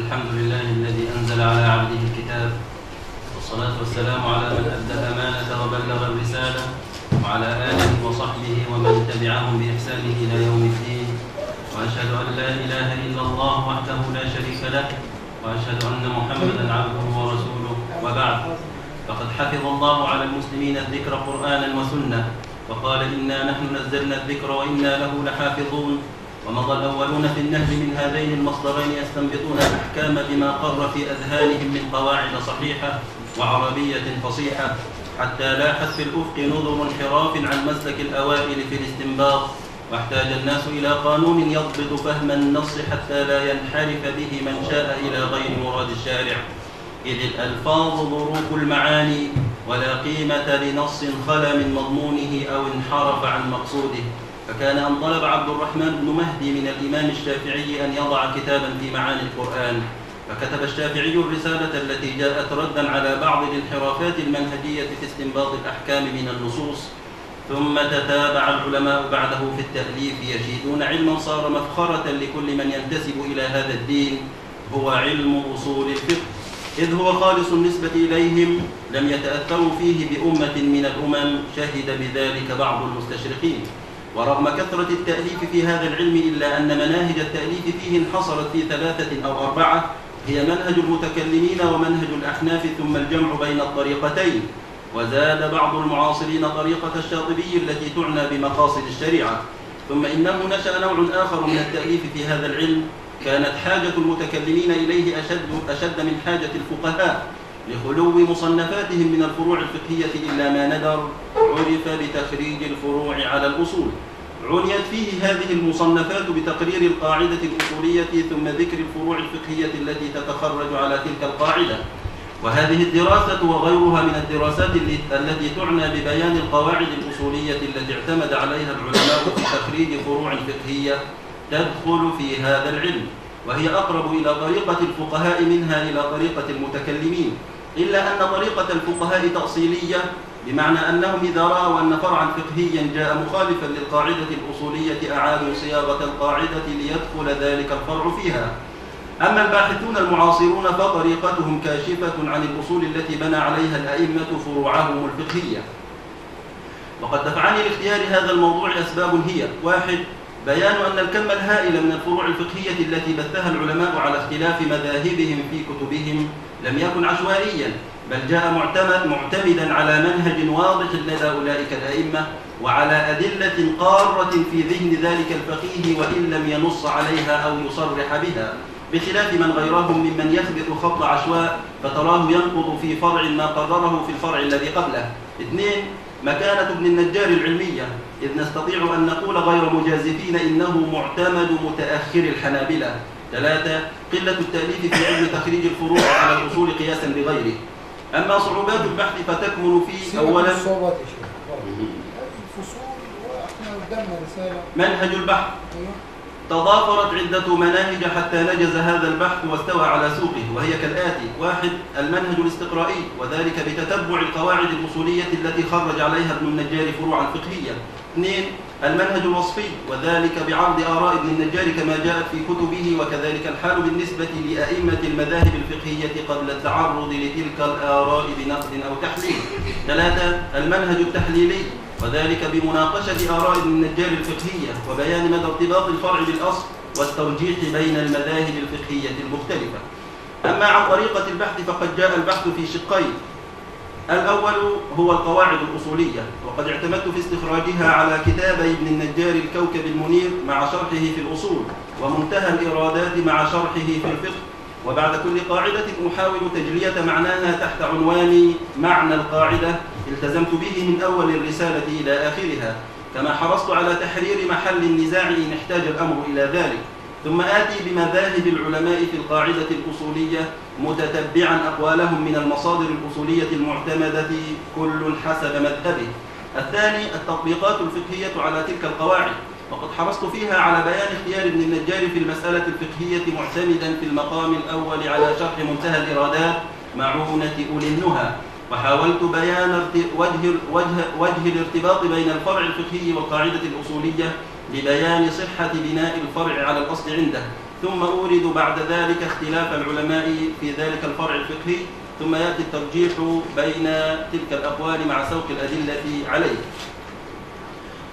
الحمد لله الذي أنزل على عبده الكتاب، والصلاة والسلام على من أدى الأمانة وبلغ الرسالة، وعلى آله وصحبه ومن تبعهم بإحسان إلى يوم الدين. وأشهد أن لا إله إلا الله وحده لا شريك له، وأشهد أن محمدًا عبده ورسوله. وبعد، فقد حفظ الله على المسلمين الذكر قرآنًا وسنة، وقال: إنا نحن نزلنا الذكر وإنا له لحافظون. ومضى الأولون في النهج من هذين المصدرين يستنبطون الأحكام بما قر في أذهانهم من قواعد صحيحة وعربية فصيحة، حتى لاحت في الأفق نظر انحراف عن مسلك الأوائل في الاستنباط، واحتاج الناس إلى قانون يضبط فهم النص حتى لا ينحرف به من شاء إلى غير مراد الشارع، إذ الألفاظ ظروف المعاني، ولا قيمة لنص خلا من مضمونه أو انحرف عن مقصوده. فكان أن طلب عبد الرحمن بن مهدي من الإمام الشافعي أن يضع كتابا في معاني القرآن، فكتب الشافعي الرسالة التي جاءت ردا على بعض الانحرافات المنهجية في استنباط الأحكام من النصوص. ثم تتابع العلماء بعده في التأليف يشيدون علما صار مفخرة لكل من ينتسب إلى هذا الدين، هو علم أصول الفقه، إذ هو خالص النسبة إليهم، لم يتأثروا فيه بأمة من الأمم شهد بذلك بعض المستشرقين. ورغم كثرة التأليف في هذا العلم إلا أن مناهج التأليف فيه انحصرت في 3 أو 4، هي منهج المتكلمين ومنهج الأحناف ثم الجمع بين الطريقتين. وزاد بعض المعاصرين طريقة الشاطبي التي تعنى بمقاصد الشريعة. ثم إنه نشأ نوع آخر من التأليف في هذا العلم كانت حاجة المتكلمين إليه أشد من حاجة الفقهاء، لخلو مصنفاتهم من الفروع الفقهية إلا ما ندر عرف بتخريج الفروع على الأصول. عنيت فيه هذه المصنفات بتقرير القاعدة الأصولية ثم ذكر الفروع الفقهية التي تتخرج على تلك القاعدة. وهذه الدراسة وغيرها من الدراسات التي تعنى ببيان القواعد الأصولية التي اعتمد عليها العلماء في تخريج فروع فقهية تدخل في هذا العلم، وهي أقرب إلى طريقة الفقهاء منها إلى طريقة المتكلمين، إلا أن طريقة الفقهاء تأصيلية، بمعنى أنهم إذا رأوا أن فرعا فقهيا جاء مخالفا للقاعدة الأصولية أعادوا صياغة القاعدة ليدخل ذلك الفرع فيها. أما الباحثون المعاصرون فطريقتهم كاشفة عن الأصول التي بنى عليها الأئمة فروعهم الفقهية. وقد دفعني لاختيار هذا الموضوع أسباب هي: 1. بيان أن الكم الهائل من الفروع الفقهية التي بثها العلماء على اختلاف مذاهبهم في كتبهم لم يكن عشوائيا، بل جاء معتمدا على منهج واضح لدى أولئك الأئمة، وعلى أدلة قارة في ذهن ذلك الفقيه وإن لم ينص عليها أو يصرح بها، بخلاف من غيرهم ممن يخبط خط عشواء فتراه ينقض في فرع ما قرره في الفرع الذي قبله. 2. مكانة ابن النجار العلمية، إذ نستطيع أن نقول غير مجازفين إنه معتمد متأخر الحنابلة. 3. قلة التأليف في علم تخريج الفروع على الأصول قياسا بغيره. أما صعوبات البحث فتكمن في أولا منهج البحث. تضافرت عدة مناهج حتى نجز هذا البحث واستوى على سوقه، وهي كالآتي: 1. المنهج الاستقرائي، وذلك بتتبع القواعد الأصولية التي خرج عليها ابن النجار فروعا فقهية. 2. المنهج الوصفي، وذلك بعرض آراء ابن النجار كما جاءت في كتبه، وكذلك الحال بالنسبة لأئمة المذاهب الفقهية قبل التعرض لتلك الآراء بنقد أو تحليل. 3. المنهج التحليلي، وذلك بمناقشة آراء ابن النجار الفقهية وبيان مدى ارتباط الفرع بالأصل والترجيح بين المذاهب الفقهية المختلفة. أما عن طريقة البحث فقد جاء البحث في شقين: الأول هو القواعد الأصولية، وقد اعتمدت في استخراجها على كتابي ابن النجار الكوكب المنير مع شرحه في الأصول، ومنتهى الإرادات مع شرحه في الفقه. وبعد كل قاعدة أحاول تجلية معناها تحت عنوان معنى القاعدة التزمت به من أول الرسالة إلى آخرها، كما حرصت على تحرير محل النزاع إن احتاج الأمر إلى ذلك. ثم آتي بمذاهب العلماء في القاعدة الأصولية متتبعا أقوالهم من المصادر الأصولية المعتمدة كل حسب مذهبه. الثاني التطبيقات الفقهية على تلك القواعد، وقد حرصت فيها على بيان اختيار ابن النجار في المسألة الفقهية معتمدا في المقام الأول على شرح منتهى الإرادات معونة أولي النهى، وحاولت بيان وجه الارتباط بين الفرع الفقهي والقاعدة الأصولية لبيان صحة بناء الفرع على الأصل عنده، ثم أورد بعد ذلك اختلاف العلماء في ذلك الفرع الفقهي، ثم يأتي الترجيح بين تلك الأقوال مع سوق الأدلة عليه.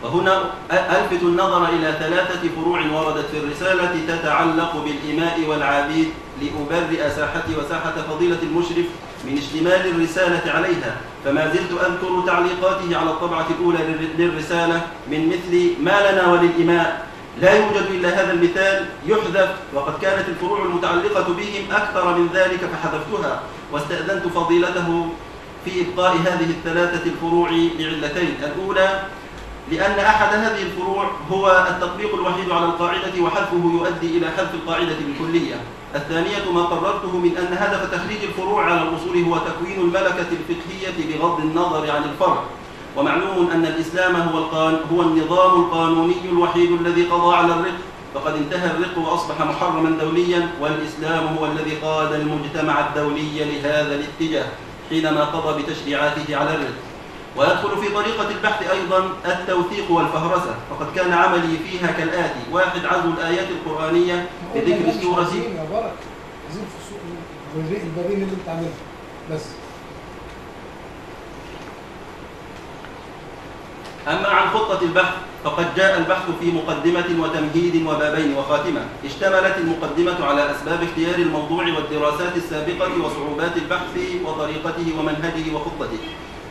وهنا ألفت النظر إلى 3 فروع وردت في الرسالة تتعلق بالإماء والعبيد لأبرئ ساحتي وساحة فضيلة المشرف من اشتمال الرسالة عليها، فما زلت أذكر تعليقاته على الطبعة الأولى للرسالة من مثل ما لنا وللإماء لا يوجد إلا هذا المثال يحذف، وقد كانت الفروع المتعلقة بهم أكثر من ذلك فحذفتها، واستأذنت فضيلته في إبقاء هذه 3 الفروع لعلتين: الأولى لأن أحد هذه الفروع هو التطبيق الوحيد على القاعدة وحذفه يؤدي إلى حذف القاعدة بالكلية. الثانية ما قررته من أن هدف تخريج الفروع على الأصول هو تكوين الملكة الفقهية بغض النظر عن الفرع، ومعلوم أن الإسلام هو النظام القانوني الوحيد الذي قضى على الرق، فقد انتهى الرق وأصبح محرما دوليا، والإسلام هو الذي قاد المجتمع الدولي لهذا الاتجاه حينما قضى بتشريعاته على الرق. ويدخل في طريقة البحث أيضا التوثيق والفهرسة، فقد كان عملي فيها كالآتي: 1. عزو الآيات القرآنية بذكر السورة البابين اللي انت عاملها بس. أما عن خطة البحث فقد جاء البحث في مقدمة وتمهيد وبابين وخاتمة. اشتملت المقدمة على أسباب اختيار الموضوع والدراسات السابقة وصعوبات البحث وطريقته ومنهجه وخطته.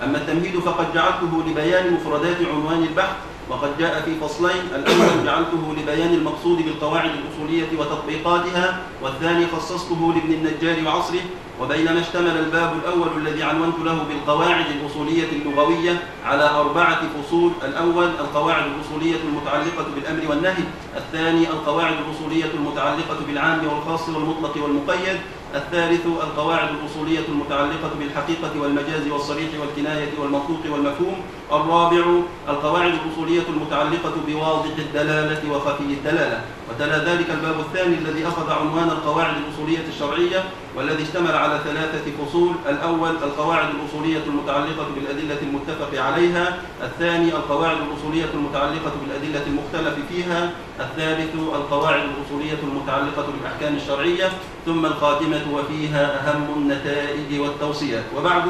أما التمهيد فقد جعلته لبيان مفردات عنوان البحث، وقد جاء في فصلين: الأول جعلته لبيان المقصود بالقواعد الأصولية وتطبيقاتها، والثاني خصصته لابن النجار وعصره. وبينما اشتمل الباب الأول الذي عنونت له بالقواعد الأصولية اللغوية على 4 فصول: الأول القواعد الأصولية المتعلقة بالأمر والنهي، الثاني القواعد الأصولية المتعلقة بالعام والخاص والمطلق والمقيد، الثالث القواعد الأصولية المتعلقة بالحقيقة والمجاز والصريح والكناية والمنطوق والمفهوم، الرابع القواعد الأصولية المتعلقة بواضح الدلالة وخفي الدلالة. وتلا ذلك الباب الثاني الذي أخذ عنوان القواعد الأصولية الشرعية، والذي اشتمل على 3 فصول: الأول القواعد الأصولية المتعلقة بالأدلة المتفق عليها، الثاني القواعد الأصولية المتعلقة بالأدلة المختلف فيها، الثالث القواعد الأصولية المتعلقة بالأحكام الشرعية، ثم الخاتمة وفيها أهم النتائج والتوصيات. وبعد،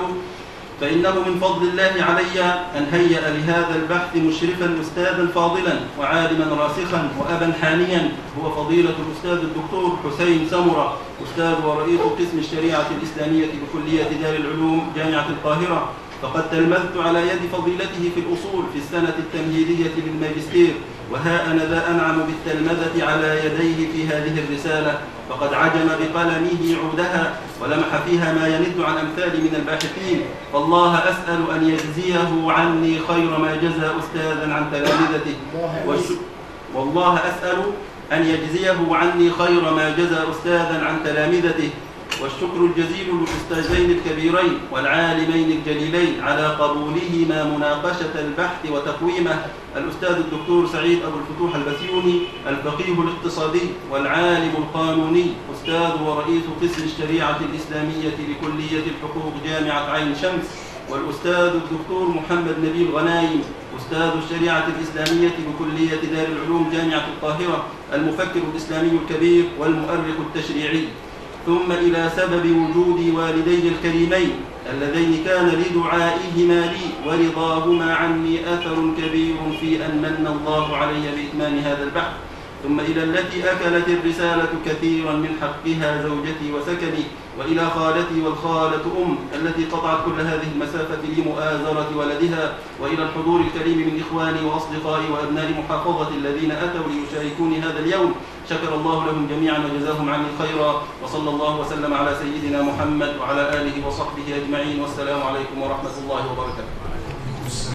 فإنه من فضل الله علي أن هيأ لهذا البحث مشرفا أستاذا فاضلا وعالما راسخا وأبا حانيا، هو فضيلة الأستاذ الدكتور حسين سمرة، أستاذ ورئيس قسم الشريعة الإسلامية بكلية دار العلوم جامعة القاهرة. فقد تلمذت على يد فضيلته في الأصول في السنة التمهيدية للماجستير، وها أنا ذا أنعم بالتلمذة على يديه في هذه الرسالة، فقد عجم بقلمه عودها ولمح فيها ما يند عن أمثال من الباحثين. فالله أسأل أن يجزيه عني خير ما جزى أستاذا عن تلامذته، والله أسأل أن يجزيه عني خير ما جزى أستاذا عن تلامذته. والشكر الجزيل للأستاذين الكبيرين والعالمين الجليلين على قبولهما مناقشة البحث وتقويمه: الأستاذ الدكتور سعيد أبو الفتوح البسيوني، الفقيه الاقتصادي والعالم القانوني، أستاذ ورئيس قسم الشريعة الإسلامية بكلية الحقوق جامعة عين شمس، والأستاذ الدكتور محمد نبيل غنايم، أستاذ الشريعة الإسلامية بكلية دار العلوم جامعة القاهرة، المفكر الإسلامي الكبير والمؤرخ التشريعي. ثم إلى سبب وجود والدي الكريمين اللذين كان لدعائهما لي ورضاهما عني أثر كبير في أن من الله علي بإتمام هذا البحث. ثم إلى التي أكلت الرسالة كثيرا من حقها زوجتي وسكني، وإلى خالتي والخالة التي قطعت كل هذه المسافة لمؤازرة ولدها، وإلى الحضور الكريم من إخواني وأصدقائي وأبناء محافظة الذين أتوا ليشاركوني هذا اليوم. شكر الله لهم جميعا وجزاهم عني خيرا، وصلى الله وسلم على سيدنا محمد وعلى آله وصحبه أجمعين، والسلام عليكم ورحمة الله وبركاته.